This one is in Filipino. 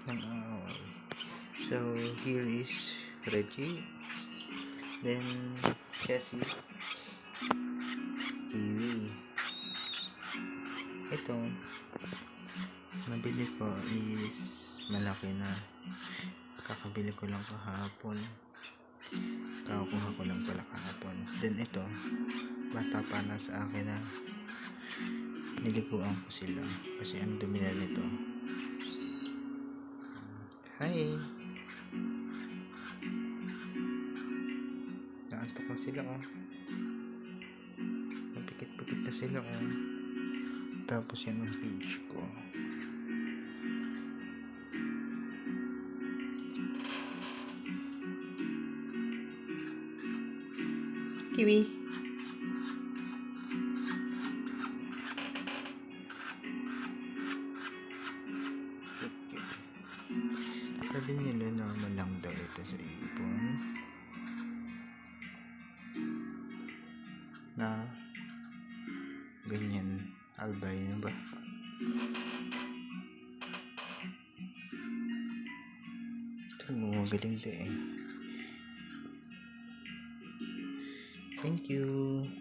ng away. So here is Reggie, then Jessie, Kiwi. Ito nabili ko is malaki na, kakabili ko lang kahapon, kakuha ko lang pala kahapon. Then ito bata pa na sa akin na niliguan ko sila kasi ang dumi na nito. Hi, naantok na sila napikit-pikit na sila tapos yan ang page ko. Kiwi, sabi nila normal lang daw ito sa ibon na ganyan, albino ba? Ito mo magaling to Thank you.